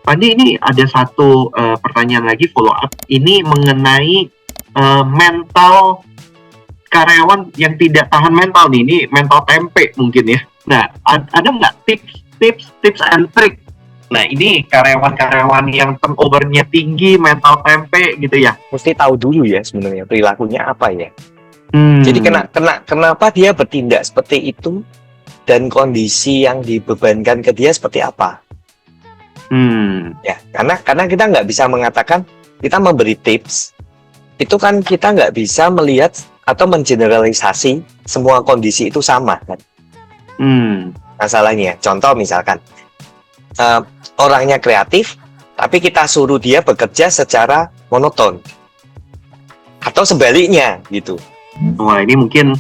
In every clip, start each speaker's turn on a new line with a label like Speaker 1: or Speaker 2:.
Speaker 1: Pandi, ini ada satu pertanyaan lagi follow up. Ini mengenai mental karyawan yang tidak tahan mental nih. Ini mental tempe mungkin ya. Nah, ada nggak tips and trick? Nah, ini karyawan-karyawan yang turnover-nya tinggi, mental tempe gitu ya.
Speaker 2: Mesti tahu dulu ya sebenarnya perilakunya apa ya. Jadi kenapa dia bertindak seperti itu dan kondisi yang dibebankan ke dia seperti apa? Ya, karena kita nggak bisa mengatakan kita memberi tips itu kan kita nggak bisa melihat atau mengeneralisasi semua kondisi itu sama kan? Masalahnya, contoh misalkan orangnya kreatif, tapi kita suruh dia bekerja secara monoton, atau sebaliknya gitu.
Speaker 1: Wah, ini mungkin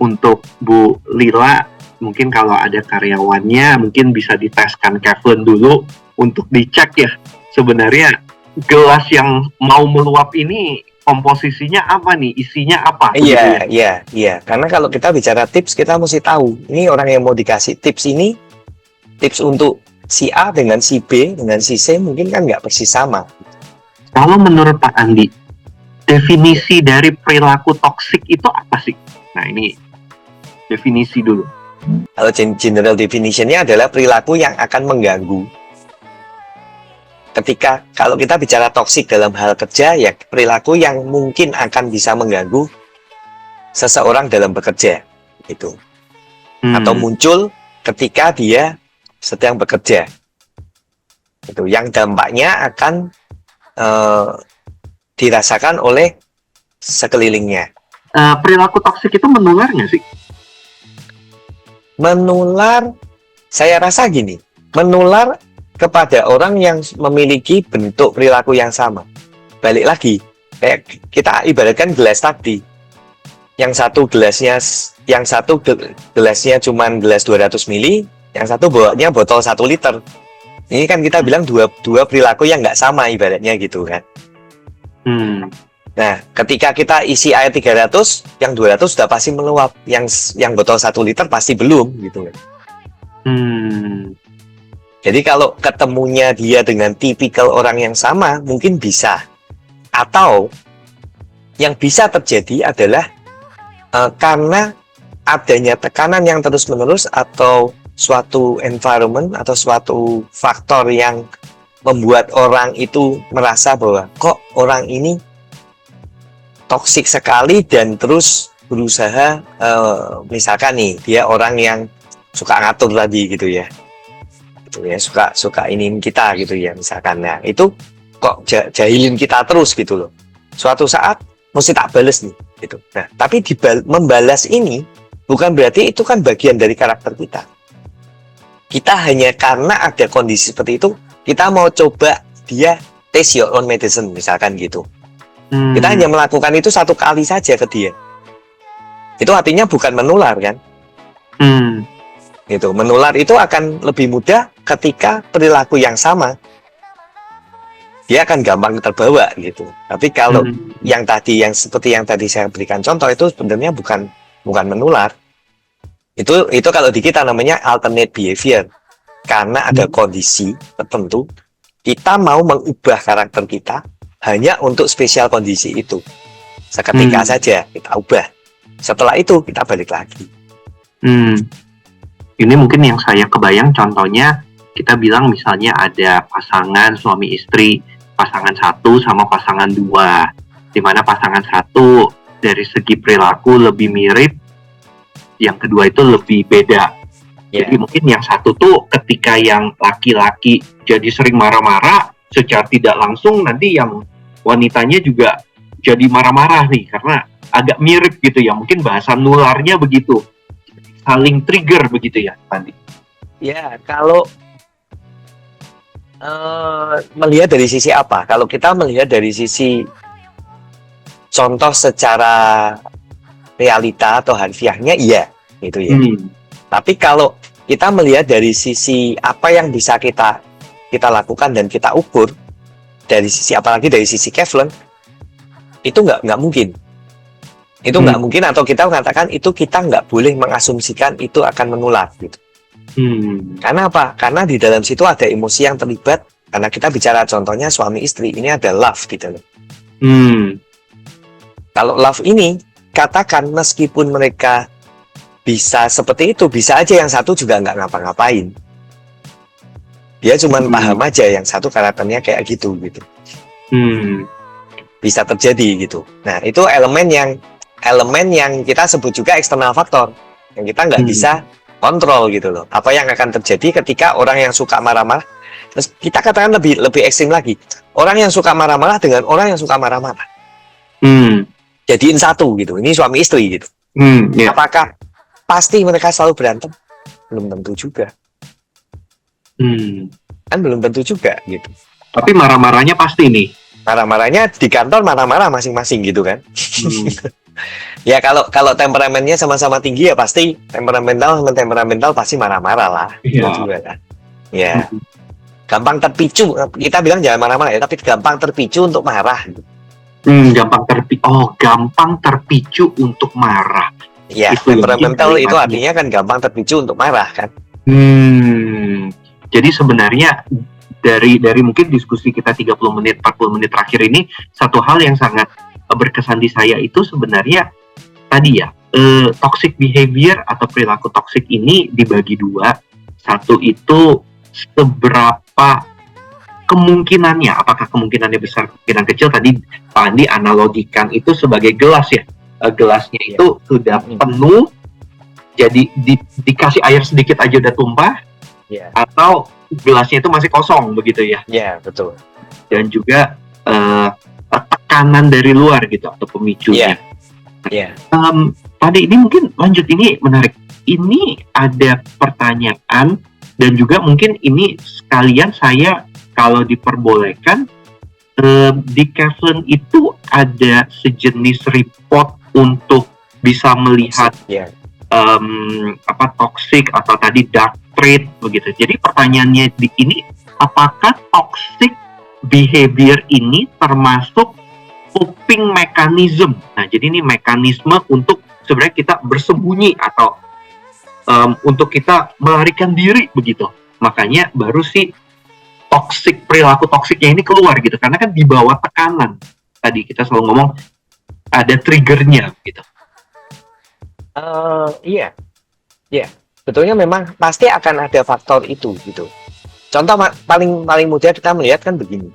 Speaker 1: untuk Bu Lila, mungkin kalau ada karyawannya mungkin bisa diteskan Kevlin dulu untuk dicek ya sebenarnya gelas yang mau meluap ini komposisinya apa nih, isinya apa?
Speaker 2: Iya. Karena kalau kita bicara tips, kita mesti tahu ini orang yang mau dikasih tips ini, tips untuk si A dengan si B dengan si C mungkin kan nggak persis sama.
Speaker 1: Kalau menurut Pak Andi, definisi dari perilaku toksik itu apa sih? Nah, ini definisi dulu.
Speaker 2: Kalau general definition-nya adalah perilaku yang akan mengganggu. Kalau kita bicara toksik dalam hal kerja, ya perilaku yang mungkin akan bisa mengganggu seseorang dalam bekerja, gitu. Atau muncul ketika dia sedang bekerja, itu yang dampaknya akan dirasakan oleh sekelilingnya.
Speaker 1: Perilaku toksik itu menular nggak sih?
Speaker 2: Menular, saya rasa gini, menular kepada orang yang memiliki bentuk perilaku yang sama. Balik lagi, kayak kita ibaratkan gelas tadi. Yang satu gelasnya cuma gelas 200 ml, yang satu bawanya botol 1 liter. Ini kan kita bilang dua perilaku yang nggak sama ibaratnya gitu kan. Nah, ketika kita isi air 300, yang 200 sudah pasti meluap, yang botol 1 liter pasti belum gitu kan. Jadi kalau ketemunya dia dengan tipikal orang yang sama, mungkin bisa. Atau yang bisa terjadi adalah karena adanya tekanan yang terus-menerus atau suatu environment atau suatu faktor yang membuat orang itu merasa bahwa kok orang ini toksik sekali dan terus berusaha misalkan nih dia orang yang suka ngatur tadi gitu ya. Gitu ya, suka iniin kita gitu ya misalkan. Nah, itu kok jahilin kita terus gitu loh. Suatu saat mesti tak bales nih gitu. Nah, tapi membalas ini bukan berarti itu kan bagian dari karakter kita. Kita hanya karena ada kondisi seperti itu, kita mau coba dia taste your own medicine misalkan gitu. Kita hanya melakukan itu 1 kali saja ke dia. Itu artinya bukan menular kan? Gitu. Menular itu akan lebih mudah ketika perilaku yang sama. Dia akan gampang terbawa gitu. Tapi kalau yang seperti yang tadi saya berikan contoh itu sebenarnya bukan menular. Itu kalau di kita namanya alternate behavior. Karena ada kondisi tertentu, kita mau mengubah karakter kita hanya untuk spesial kondisi itu. Seketika saja kita ubah. Setelah itu kita balik lagi.
Speaker 1: Ini mungkin yang saya kebayang contohnya, kita bilang misalnya ada pasangan suami istri, pasangan 1 sama pasangan 2, di mana pasangan 1 dari segi perilaku lebih mirip, yang kedua itu lebih beda. Jadi mungkin yang satu tuh ketika yang laki-laki jadi sering marah-marah, secara tidak langsung nanti yang wanitanya juga jadi marah-marah nih, karena agak mirip gitu ya, mungkin bahasa nularnya begitu. Saling trigger begitu ya, Pandi?
Speaker 2: Ya, kalau melihat dari sisi apa? Kalau kita melihat dari sisi contoh secara realita atau harfiahnya, iya, gitu ya. Tapi kalau kita melihat dari sisi apa yang bisa kita lakukan dan kita ukur dari sisi apalagi dari sisi Kevlin, itu nggak mungkin. Itu nggak mungkin, atau kita mengatakan itu kita nggak boleh mengasumsikan itu akan menular gitu. Karena apa? Karena di dalam situ ada emosi yang terlibat Karena kita bicara contohnya suami istri, ini ada love gitu loh. Kalau love ini, katakan meskipun mereka bisa seperti itu, bisa aja yang satu juga nggak ngapa-ngapain. Dia cuma paham aja yang satu karakternya kayak gitu. Bisa terjadi gitu. Nah, itu elemen yang kita sebut juga eksternal faktor yang kita nggak bisa kontrol gitu loh. Apa yang akan terjadi ketika orang yang suka marah-marah, terus kita katakan lebih ekstrim lagi, orang yang suka marah-marah dengan orang yang suka marah-marah, jadiin satu gitu. Ini suami istri gitu. Apakah pasti mereka selalu berantem? Belum tentu juga. Kan belum tentu juga gitu.
Speaker 1: Tapi marah-marahnya pasti nih.
Speaker 2: Marah-marahnya di kantor marah-marah masing-masing gitu kan. Ya kalau temperamennya sama-sama tinggi ya pasti temperamental pasti marah-marah lah.
Speaker 1: Iya.
Speaker 2: Juga kan. Ya. Gampang terpicu. Kita bilang jangan marah-marah ya, tapi gampang terpicu untuk marah.
Speaker 1: Gampang terpicu untuk marah.
Speaker 2: Ya, temperamental itu artinya kan gampang terpicu untuk marah kan.
Speaker 1: Jadi sebenarnya dari mungkin diskusi kita 30 menit, 40 menit terakhir ini, satu hal yang sangat berkesan di saya itu sebenarnya tadi ya, toxic behavior atau perilaku toxic ini dibagi dua. Satu itu seberapa kemungkinannya, apakah kemungkinannya besar, kemungkinan kecil. Tadi Pak Andi analogikan itu sebagai gelas ya. Gelasnya itu sudah penuh, jadi dikasih air sedikit aja udah tumpah, atau gelasnya itu masih kosong begitu ya?
Speaker 2: Ya, betul.
Speaker 1: Dan juga tekanan dari luar gitu atau pemicunya. Tadi ini mungkin lanjut, ini menarik. Ini ada pertanyaan dan juga mungkin ini sekalian saya kalau diperbolehkan, di Kevlen itu ada sejenis report untuk bisa melihat toxic atau tadi dark trait begitu. Jadi pertanyaannya di ini, apakah toxic behavior ini termasuk coping mechanism? Nah, jadi ini mekanisme untuk sebenarnya kita bersembunyi atau untuk kita melarikan diri begitu. Makanya baru sih perilaku toksiknya ini keluar gitu, karena kan di bawah tekanan. Tadi kita selalu ngomong ada triggernya gitu.
Speaker 2: Iya, betulnya memang pasti akan ada faktor itu gitu. Contoh paling mudah kita melihat kan begini.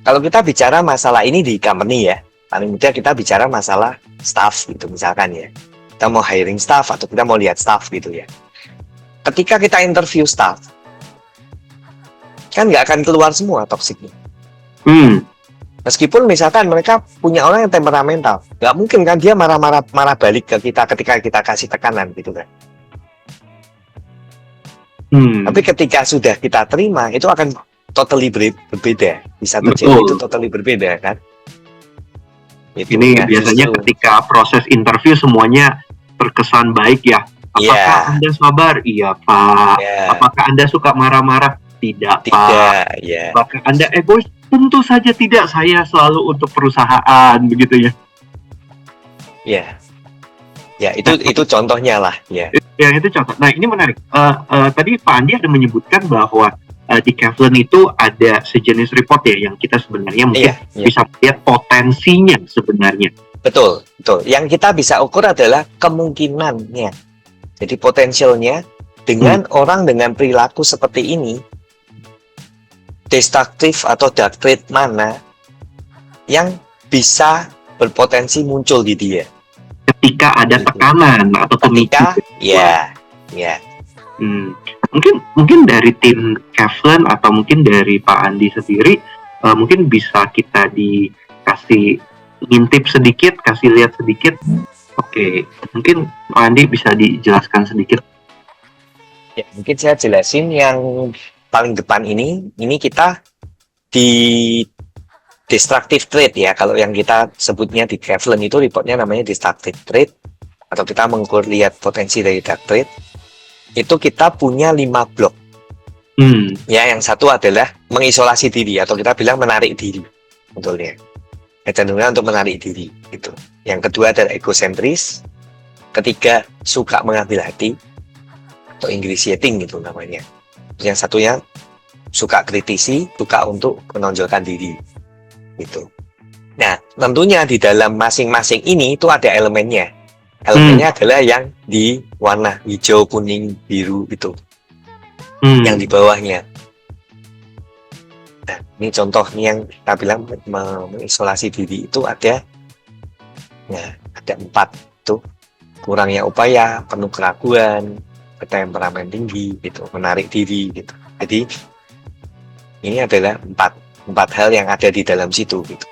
Speaker 2: Kalau kita bicara masalah ini di company ya, paling mudah kita bicara masalah staff gitu misalkan ya. Kita mau hiring staff atau kita mau lihat staff gitu ya. Ketika kita interview staff, kan nggak akan keluar semua toksiknya. Meskipun misalkan mereka punya orang yang temperamental, nggak mungkin kan dia marah balik ke kita ketika kita kasih tekanan gitu kan. Tapi ketika sudah kita terima, itu akan totally berbeda. Bisa terjadi itu totally berbeda kan.
Speaker 1: Ini biasanya ketika proses interview semuanya terkesan baik ya. Apakah Anda sabar? Iya, Pak. Apakah Anda suka marah-marah? Tidak, Pak. Apakah Anda egois? Tentu saja tidak. Saya selalu untuk perusahaan begitu ya.
Speaker 2: Itu contohnya lah.
Speaker 1: Itu contoh. Nah, ini menarik. Tadi Pak Andi ada menyebutkan bahwa di Kevlen itu ada sejenis report ya yang kita sebenarnya mungkin bisa lihat potensinya sebenarnya.
Speaker 2: Betul. Yang kita bisa ukur adalah kemungkinannya. Jadi potensialnya dengan orang dengan perilaku seperti ini, destruktif atau dark trait mana yang bisa berpotensi muncul di dia
Speaker 1: ketika ada tekanan atau pemicu. Mungkin dari tim Kevlen atau mungkin dari Pak Andi sendiri, mungkin bisa kita dikasih ngintip sedikit, kasih lihat sedikit. Oke, mungkin Pak Andi bisa dijelaskan sedikit.
Speaker 2: Ya, mungkin saya jelasin yang paling depan ini kita di destructive trait ya. Kalau yang kita sebutnya di Kevlen itu reportnya namanya destructive trait, atau kita mengukur lihat potensi dari dark trait. Itu kita punya 5 blok. Ya, yang satu adalah mengisolasi diri atau kita bilang menarik diri. Betulnya. Kecenderungan untuk menarik diri gitu. Yang kedua adalah egosentris. Ketiga, suka mengambil hati atau ingratiating gitu namanya. Yang satunya suka kritisi, suka untuk menonjolkan diri gitu. Nah, tentunya di dalam masing-masing ini itu ada elemennya. Elemennya adalah yang di warna hijau, kuning, biru itu. Yang di bawahnya. Nah, ini contoh nih yang kita bilang mengisolasi diri itu ada. Nah, ada 4 itu. Kurangnya upaya, penuh keraguan, bertemperamen tinggi gitu, menarik diri gitu. Jadi ini adalah 4 hal yang ada di dalam situ gitu.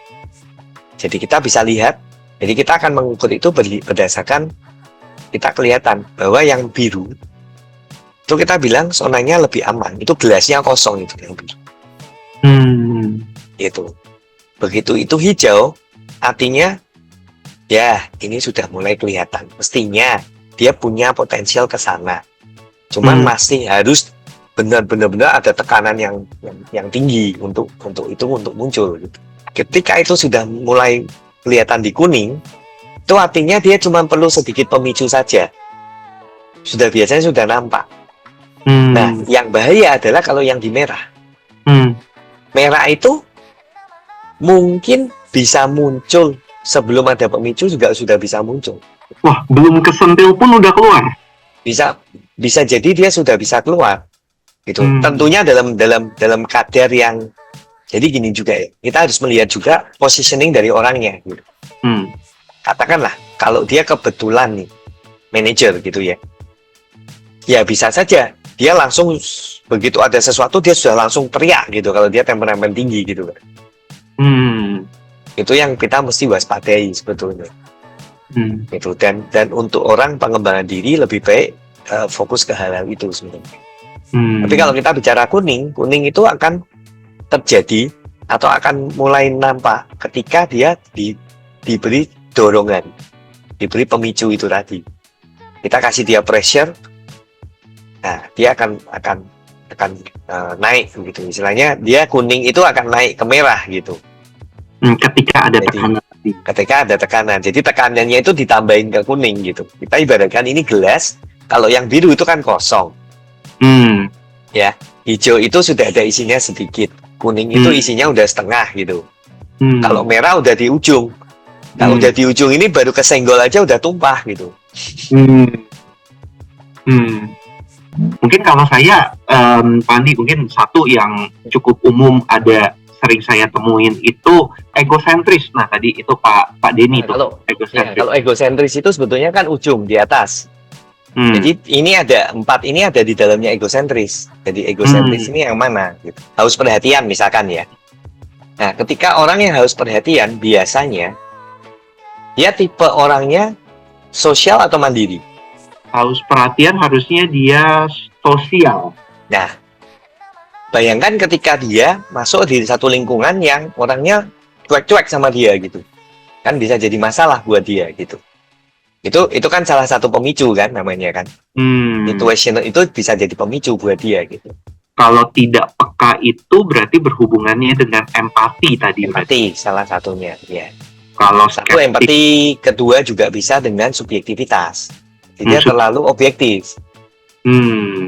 Speaker 2: Jadi kita bisa lihat, jadi kita akan mengukur itu berdasarkan kita kelihatan bahwa yang biru itu kita bilang zonanya lebih aman, itu gelasnya kosong itu yang biru. Gitu. Begitu itu hijau, artinya ya ini sudah mulai kelihatan. Mestinya dia punya potensial ke sana. Cuman masih harus benar-benar ada tekanan yang tinggi untuk muncul gitu. Ketika itu sudah mulai kelihatan di kuning, itu artinya dia cuma perlu sedikit pemicu saja. Biasanya sudah nampak. Nah, yang bahaya adalah kalau yang di merah. Merah itu mungkin bisa muncul sebelum ada pemicu, juga sudah bisa muncul.
Speaker 1: Wah, belum kesentil pun udah keluar.
Speaker 2: Bisa jadi dia sudah bisa keluar. Gitu. Tentunya dalam kadar yang, jadi gini juga ya, kita harus melihat juga positioning dari orangnya gitu. Katakanlah kalau dia kebetulan nih manajer gitu ya, ya bisa saja dia langsung begitu ada sesuatu dia sudah langsung teriak gitu kalau dia temperamen tinggi gitu kan. Itu yang kita mesti waspadai sebetulnya. Gitu. Dan untuk orang pengembangan diri lebih baik fokus ke hal-hal itu sebenarnya. Tapi kalau kita bicara kuning itu akan terjadi atau akan mulai nampak ketika dia diberi dorongan, diberi pemicu itu tadi. Kita kasih dia pressure, nah dia akan naik gitu. Istilahnya dia kuning itu akan naik ke merah gitu.
Speaker 1: Ketika ada tekanan.
Speaker 2: Ketika ada tekanan, jadi tekanannya itu ditambahin ke kuning gitu. Kita ibaratkan ini gelas, kalau yang biru itu kan kosong. Ya, hijau itu sudah ada isinya sedikit, kuning itu isinya udah setengah gitu. Kalau merah udah di ujung. Kalau udah di ujung ini baru kesenggol aja udah tumpah gitu.
Speaker 1: Mungkin kalau saya, Pak Andi, mungkin satu yang cukup umum sering saya temuin itu egosentris. Nah tadi itu Pak Denny itu egosentris.
Speaker 2: Kalau egosentris itu sebetulnya kan ujung di atas. Jadi ini ada 4 ini ada di dalamnya egosentris. Jadi egosentris ini yang mana? Gitu. Haus perhatian misalkan ya. Nah ketika orang yang haus perhatian biasanya dia tipe orangnya sosial atau mandiri.
Speaker 1: Haus perhatian harusnya dia sosial.
Speaker 2: Nah bayangkan ketika dia masuk di satu lingkungan yang orangnya cuek-cuek sama dia gitu, kan bisa jadi masalah buat dia gitu. Itu kan salah satu pemicu kan namanya kan. Situational itu bisa jadi pemicu buat dia gitu.
Speaker 1: Kalau tidak peka itu berarti berhubungannya dengan empati tadi.
Speaker 2: Empati salah satunya ya.
Speaker 1: Kalau
Speaker 2: satu empati, kedua juga bisa dengan subjektivitas. Jadi dia terlalu objektif.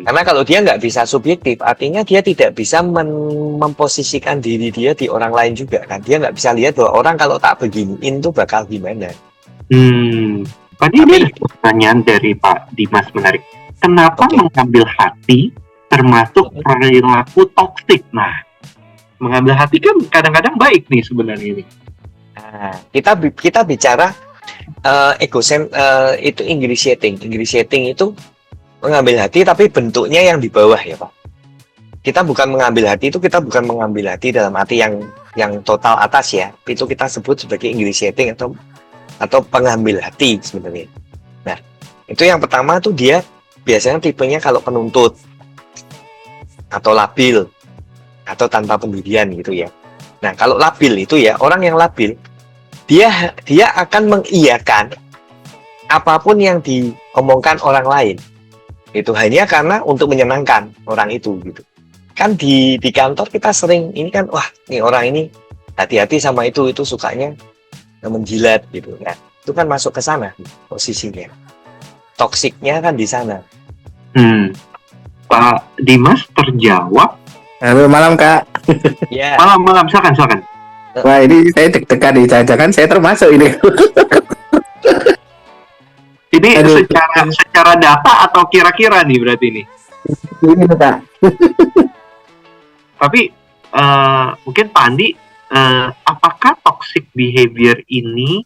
Speaker 2: Karena kalau dia nggak bisa subjektif, artinya dia tidak bisa memposisikan diri dia di orang lain juga kan. Dia nggak bisa lihat bahwa orang kalau tak beginiin tuh bakal gimana.
Speaker 1: Tadi ada pertanyaan dari Pak Dimas menarik. Kenapa mengambil hati termasuk perilaku toksik? Nah, mengambil hati kan kadang-kadang baik nih sebenarnya ini.
Speaker 2: Nah, kita bicara itu ingratiating itu mengambil hati tapi bentuknya yang di bawah ya Pak. Kita bukan mengambil hati itu, kita bukan mengambil hati dalam arti yang total atas ya. Itu kita sebut sebagai ingratiating atau pengambil hati sebenarnya. Nah, itu yang pertama tuh dia biasanya tipenya kalau penuntut atau labil atau tanpa pendirian gitu ya. Nah, kalau labil itu ya, orang yang labil dia akan mengiyakan apapun yang diomongkan orang lain. Itu hanya karena untuk menyenangkan orang itu gitu. Kan di kantor kita sering ini kan, wah, nih orang ini hati-hati sama itu sukanya menjilat gitu kan. Itu kan masuk ke sana posisinya. Toksiknya kan di sana.
Speaker 1: Pak Dimas terjawab
Speaker 3: Halo, malam Kak.
Speaker 2: Ya.
Speaker 1: Malam, silakan.
Speaker 3: Wah, ini saya deg-degan nih, jangan-jangan saya termasuk ini.
Speaker 1: Ini
Speaker 3: Aduh.
Speaker 1: secara data atau kira-kira nih berarti ini.
Speaker 3: Ini Kak.
Speaker 1: Tapi mungkin Pak Andi, apakah toxic behavior ini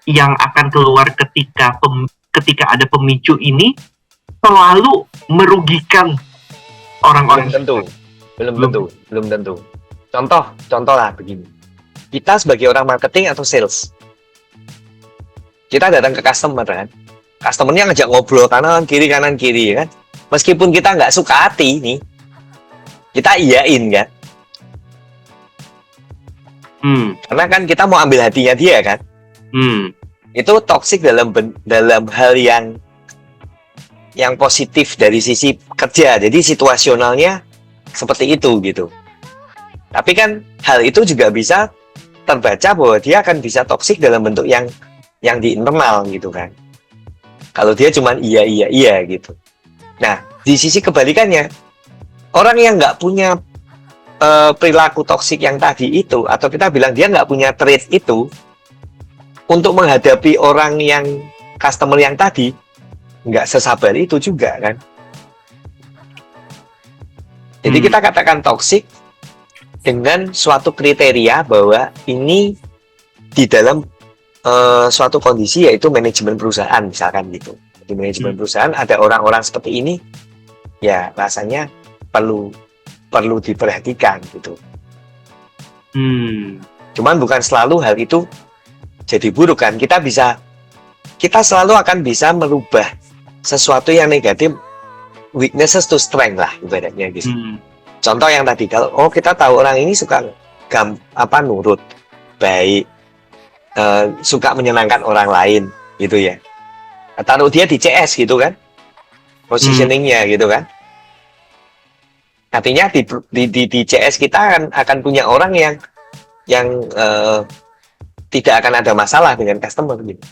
Speaker 1: yang akan keluar ketika ada pemicu ini selalu merugikan orang-orang?
Speaker 2: Belum tentu. Contoh lah begini. Kita sebagai orang marketing atau sales, kita datang ke customer kan, customernya ngajak ngobrol kanan kiri kan, meskipun kita nggak suka hati nih, kita iyain kan, karena kan kita mau ambil hatinya dia kan. Itu toksik dalam hal yang positif dari sisi kerja, jadi situasionalnya seperti itu gitu. Tapi kan hal itu juga bisa terbaca bahwa dia akan bisa toksik dalam bentuk yang di internal gitu kan. Kalau dia cuman iya gitu. Nah, di sisi kebalikannya, orang yang nggak punya perilaku toksik yang tadi itu, atau kita bilang dia nggak punya trait itu, untuk menghadapi orang yang customer yang tadi, nggak sesabar itu juga kan. Jadi kita katakan toksik dengan suatu kriteria bahwa ini di dalam suatu kondisi, yaitu manajemen perusahaan misalkan gitu. Di manajemen perusahaan ada orang-orang seperti ini, ya rasanya perlu diperhatikan gitu. Cuman bukan selalu hal itu jadi buruk kan. Kita selalu akan bisa merubah sesuatu yang negatif, weaknesses to strength lah ibaratnya gitu. Contoh yang tadi, kalau kita tahu orang ini suka nurut, baik, suka menyenangkan orang lain gitu ya, taruh dia di CS gitu kan, positioningnya gitu kan, artinya di CS kita akan punya orang yang tidak akan ada masalah dengan customer gitu.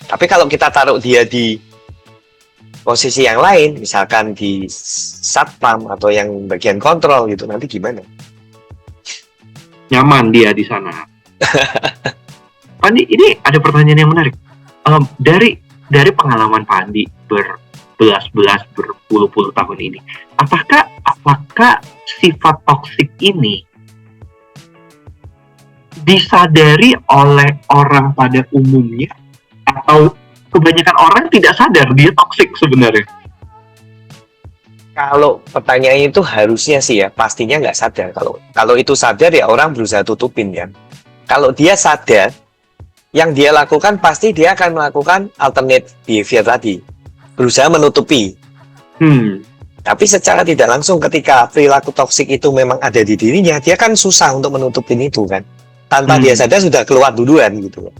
Speaker 2: Tapi kalau kita taruh dia di posisi yang lain, misalkan di satpam atau yang bagian kontrol gitu, nanti gimana?
Speaker 1: Nyaman dia di sana. Pak Andi, ini ada pertanyaan yang menarik. Dari pengalaman Pak Andi berpuluh-puluh tahun ini, apakah sifat toksik ini disadari oleh orang pada umumnya, atau kebanyakan orang tidak sadar dia toksik sebenarnya?
Speaker 2: Kalau pertanyaannya itu harusnya sih ya, pastinya nggak sadar. Kalau itu sadar ya orang berusaha tutupin kan. Kalau dia sadar, yang dia lakukan pasti dia akan melakukan alternate behavior tadi, berusaha menutupi. Tapi secara tidak langsung ketika perilaku toksik itu memang ada di dirinya, dia kan susah untuk menutupin itu kan. Tanpa dia sadar sudah keluar duluan gitu.